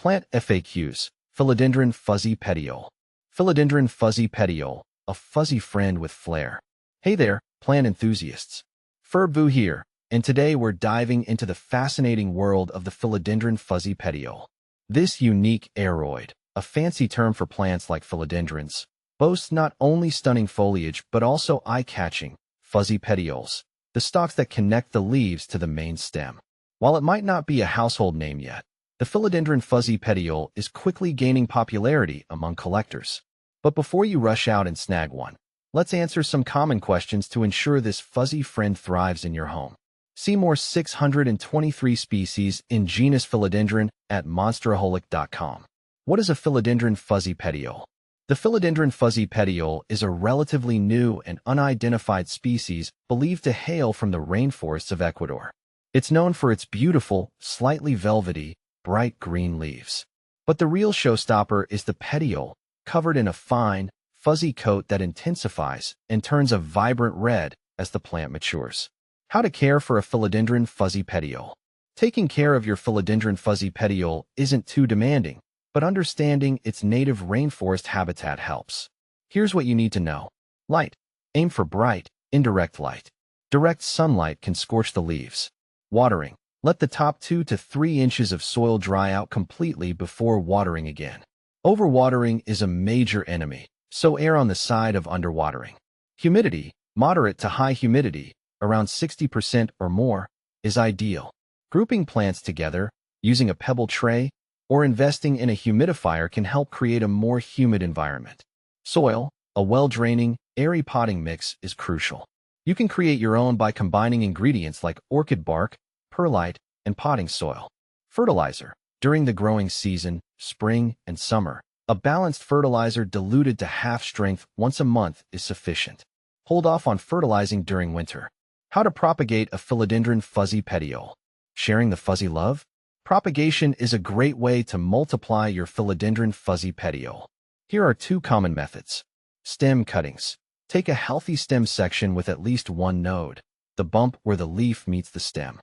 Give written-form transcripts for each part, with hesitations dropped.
Plant FAQs. Philodendron fuzzy petiole. Philodendron fuzzy petiole, a fuzzy friend with flair. Hey there, plant enthusiasts. Ferbu here, and today we're diving into the fascinating world of the Philodendron fuzzy petiole. This unique aroid, a fancy term for plants like philodendrons, boasts not only stunning foliage but also eye-catching, fuzzy petioles, the stalks that connect the leaves to the main stem. While it might not be a household name yet, the Philodendron fuzzy petiole is quickly gaining popularity among collectors. But before you rush out and snag one, let's answer some common questions to ensure this fuzzy friend thrives in your home. See more 623 species in genus Philodendron at monsteraholic.com. What is a Philodendron fuzzy petiole? The Philodendron fuzzy petiole is a relatively new and unidentified species believed to hail from the rainforests of Ecuador. It's known for its beautiful, slightly velvety, bright green leaves. But the real showstopper is the petiole, covered in a fine, fuzzy coat that intensifies and turns a vibrant red as the plant matures. How to care for a Philodendron fuzzy petiole. Taking care of your Philodendron fuzzy petiole isn't too demanding, but understanding its native rainforest habitat helps. Here's what you need to know. Light. Aim for bright, indirect light. Direct sunlight can scorch the leaves. Watering. Let the top 2 to 3 inches of soil dry out completely before watering again. Overwatering is a major enemy, so err on the side of underwatering. Humidity. Moderate to high humidity, around 60% or more, is ideal. Grouping plants together, using a pebble tray, or investing in a humidifier can help create a more humid environment. Soil. A well-draining, airy potting mix is crucial. You can create your own by combining ingredients like orchid bark, perlite, and potting soil. Fertilizer. During the growing season, spring and summer, a balanced fertilizer diluted to half strength once a month is sufficient. Hold off on fertilizing during winter. How to propagate a Philodendron fuzzy petiole. Sharing the fuzzy love? Propagation is a great way to multiply your Philodendron fuzzy petiole. Here are 2 common methods. Stem cuttings. Take a healthy stem section with at least 1 node, the bump where the leaf meets the stem.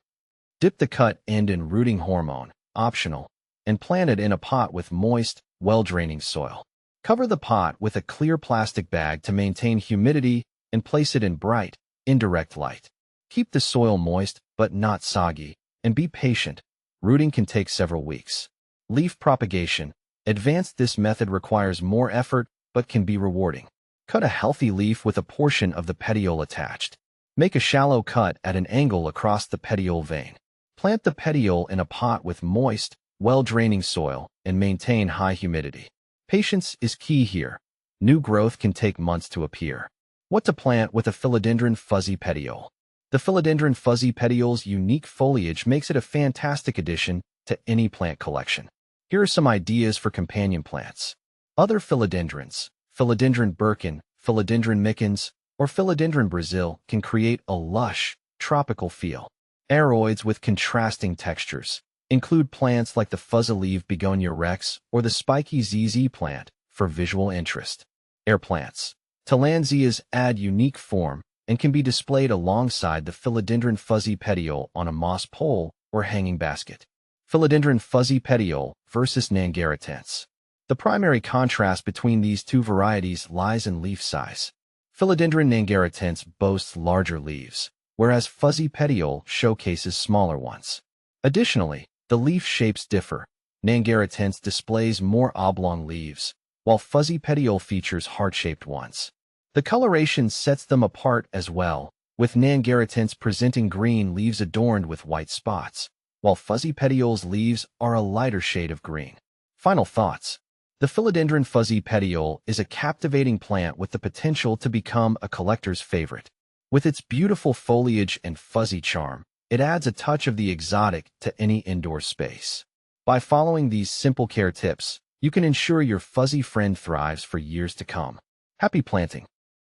Dip the cut end in rooting hormone, optional, and plant it in a pot with moist, well-draining soil. Cover the pot with a clear plastic bag to maintain humidity and place it in bright, indirect light. Keep the soil moist but not soggy, and be patient. Rooting can take several weeks. Leaf propagation. This method requires more effort but can be rewarding. Cut a healthy leaf with a portion of the petiole attached. Make a shallow cut at an angle across the petiole vein. Plant the petiole in a pot with moist, well-draining soil and maintain high humidity. Patience is key here. New growth can take months to appear. What to plant with a Philodendron fuzzy petiole? The Philodendron fuzzy petiole's unique foliage makes it a fantastic addition to any plant collection. Here are some ideas for companion plants. Other philodendrons, Philodendron Birkin, Philodendron micans, or Philodendron Brazil can create a lush, tropical feel. Aroids with contrasting textures include plants like the fuzzy-leaved Begonia rex or the spiky ZZ plant for visual interest. Air plants. Tillandsias add unique form and can be displayed alongside the Philodendron fuzzy petiole on a moss pole or hanging basket. Philodendron fuzzy petiole versus Nangaritense. The primary contrast between these 2 varieties lies in leaf size. Philodendron Nangaritense boasts larger leaves, whereas fuzzy petiole showcases smaller ones. Additionally, the leaf shapes differ. Nangaritense displays more oblong leaves, while fuzzy petiole features heart-shaped ones. The coloration sets them apart as well, with Nangaritense presenting green leaves adorned with white spots, while fuzzy petiole's leaves are a lighter shade of green. Final thoughts. The Philodendron fuzzy petiole is a captivating plant with the potential to become a collector's favorite. With its beautiful foliage and fuzzy charm, it adds a touch of the exotic to any indoor space. By following these simple care tips, you can ensure your fuzzy friend thrives for years to come. Happy planting!